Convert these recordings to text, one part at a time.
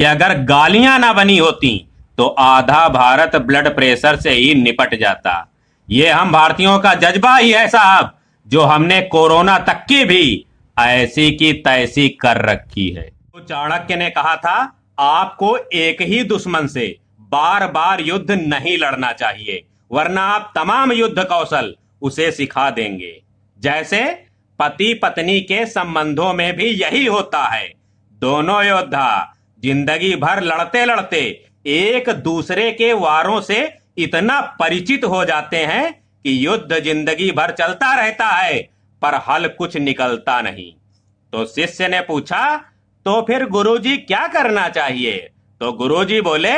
कि अगर गालियां ना बनी होती तो आधा भारत ब्लड प्रेशर से ही निपट जाता। ये हम भारतीयों का जज्बा ही है साहब, जो हमने कोरोना तक की भी ऐसी की तैसी कर रखी है। तो चाणक्य ने कहा था, आपको एक ही दुश्मन से बार बार युद्ध नहीं लड़ना चाहिए, वरना आप तमाम युद्ध कौशल उसे सिखा देंगे। जैसे पति पत्नी के संबंधों में भी यही होता है। दोनों योद्धा जिंदगी भर लड़ते लड़ते एक दूसरे के वारों से इतना परिचित हो जाते हैं कि युद्ध जिंदगी भर चलता रहता है, पर हल कुछ निकलता नहीं। तो शिष्य ने पूछा, तो फिर गुरुजी क्या करना चाहिए? तो गुरुजी बोले,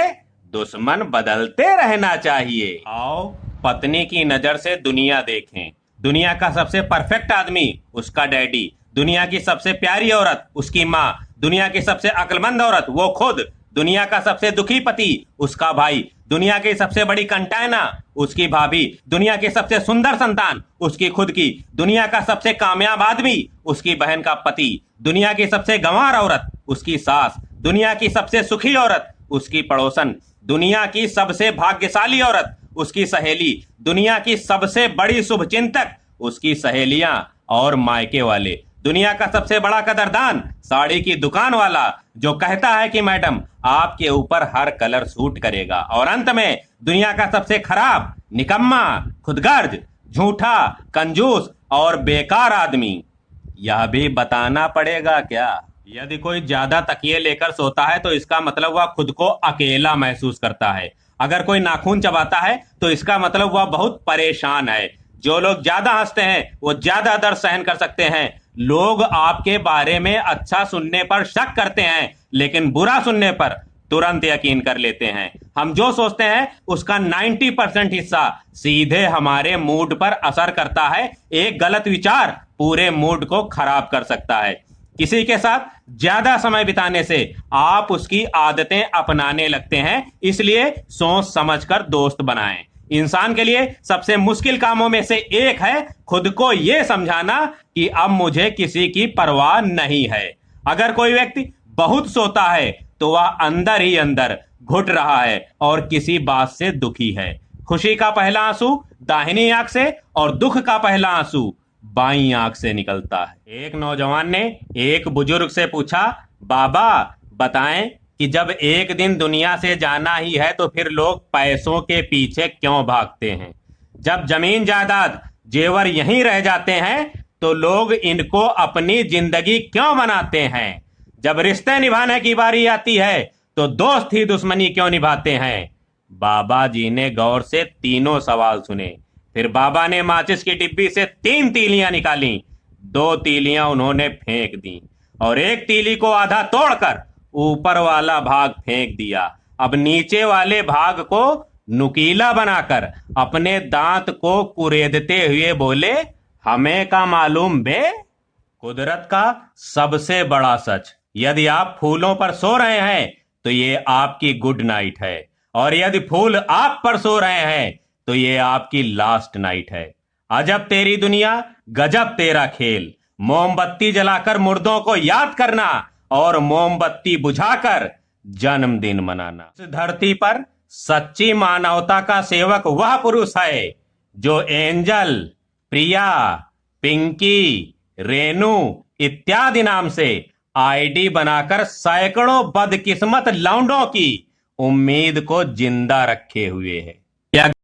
दुश्मन बदलते रहना चाहिए। आओ पत्नी की नजर से दुनिया देखें। दुनिया का सबसे परफेक्ट आदमी उसका डैडी, दुनिया की सबसे प्यारी औरत उसकी माँ, दुनिया की सबसे अक्लमंद औरत वो खुद, दुनिया का सबसे दुखी पति उसका भाई, दुनिया की सबसे बड़ी कंटैना उसकी भाभी, दुनिया की सबसे सुंदर संतान उसकी खुद की, दुनिया का सबसे कामयाब आदमी उसकी बहन का पति, दुनिया की सबसे गंवार औरत उसकी सास, दुनिया की सबसे सुखी औरत उसकी पड़ोसन, दुनिया की सबसे भाग्यशाली औरत उसकी सहेली, दुनिया की सबसे बड़ी शुभचिंतक उसकी सहेलियां और मायके वाले, दुनिया का सबसे बड़ा कदरदान साड़ी की दुकान वाला जो कहता है कि मैडम आपके ऊपर हर कलर सूट करेगा, और अंत में दुनिया का सबसे खराब, निकम्मा, खुदगर्ज, झूठा, कंजूस और बेकार आदमी। यह भी बताना पड़ेगा क्या? यदि कोई ज्यादा तकिए लेकर सोता है तो इसका मतलब वह खुद को अकेला महसूस करता है। अगर कोई नाखून चबाता है तो इसका मतलब वह बहुत परेशान है। जो लोग ज्यादा हंसते हैं वो ज्यादा दर्द सहन कर सकते हैं। लोग आपके बारे में अच्छा सुनने पर शक करते हैं, लेकिन बुरा सुनने पर तुरंत यकीन कर लेते हैं। हम जो सोचते हैं उसका 90% हिस्सा सीधे हमारे मूड पर असर करता है। एक गलत विचार पूरे मूड को खराब कर सकता है। किसी के साथ ज्यादा समय बिताने से आप उसकी आदतें अपनाने लगते हैं, इसलिए सोच समझकर दोस्त बनाएं। इंसान के लिए सबसे मुश्किल कामों में से एक है खुद को यह समझाना कि अब मुझे किसी की परवाह नहीं है। अगर कोई व्यक्ति बहुत सोता है तो वह अंदर ही अंदर घुट रहा है और किसी बात से दुखी है। खुशी का पहला आंसू दाहिनी आंख से और दुख का पहला आंसू बाईं आंख से निकलता है। एक नौजवान ने एक बुजुर्ग से पूछा, बाबा बताएं कि जब एक दिन दुनिया से जाना ही है तो फिर लोग पैसों के पीछे क्यों भागते हैं? जब जमीन जायदाद जेवर यहीं रह जाते हैं तो लोग इनको अपनी जिंदगी क्यों बनाते हैं? जब रिश्ते निभाने की बारी आती है तो दोस्त ही दुश्मनी क्यों निभाते हैं? बाबा जी ने गौर से तीनों सवाल सुने। फिर बाबा ने माचिस की डिब्बी से 3 तीलियां निकाली। 2 तीलियां उन्होंने फेंक दी और एक तीली को आधा तोड़कर ऊपर वाला भाग फेंक दिया। अब नीचे वाले भाग को नुकीला बनाकर अपने दांत को कुरेदते हुए बोले, हमें का मालूम बे? कुदरत का सबसे बड़ा सच, यदि आप फूलों पर सो रहे हैं तो ये आपकी गुड नाइट है, और यदि फूल आप पर सो रहे हैं तो ये आपकी लास्ट नाइट है। अजब तेरी दुनिया, गजब तेरा खेल। मोमबत्ती जलाकर मुर्दों को याद करना और मोमबत्ती बुझाकर जन्मदिन मनाना। इस धरती पर सच्ची मानवता का सेवक वह पुरुष है जो एंजल, प्रिया, पिंकी, रेनू इत्यादि नाम से आईडी बनाकर सैकड़ों बदकिस्मत लौंडों की उम्मीद को जिंदा रखे हुए है।